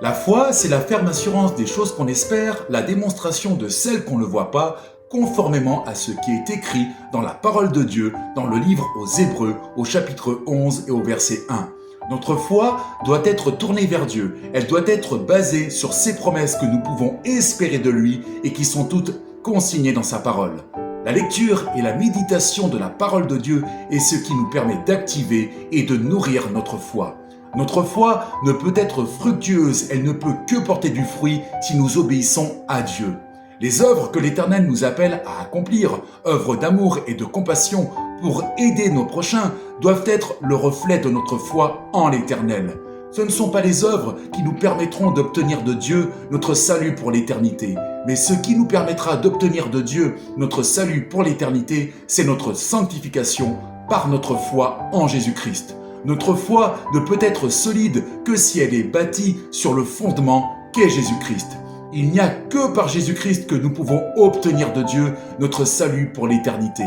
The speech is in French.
La foi, c'est la ferme assurance des choses qu'on espère, la démonstration de celles qu'on ne voit pas, conformément à ce qui est écrit dans la parole de Dieu, dans le livre aux Hébreux, au chapitre 11 et au verset 1. Notre foi doit être tournée vers Dieu, elle doit être basée sur ces promesses que nous pouvons espérer de lui et qui sont toutes consignées dans sa parole. La lecture et la méditation de la parole de Dieu est ce qui nous permet d'activer et de nourrir notre foi. Notre foi ne peut être fructueuse, elle ne peut que porter du fruit si nous obéissons à Dieu. Les œuvres que l'Éternel nous appelle à accomplir, œuvres d'amour et de compassion pour aider nos prochains, doivent être le reflet de notre foi en l'Éternel. Ce ne sont pas les œuvres qui nous permettront d'obtenir de Dieu notre salut pour l'éternité, mais ce qui nous permettra d'obtenir de Dieu notre salut pour l'éternité, c'est notre sanctification par notre foi en Jésus-Christ. Notre foi ne peut être solide que si elle est bâtie sur le fondement qu'est Jésus-Christ. Il n'y a que par Jésus-Christ que nous pouvons obtenir de Dieu notre salut pour l'éternité.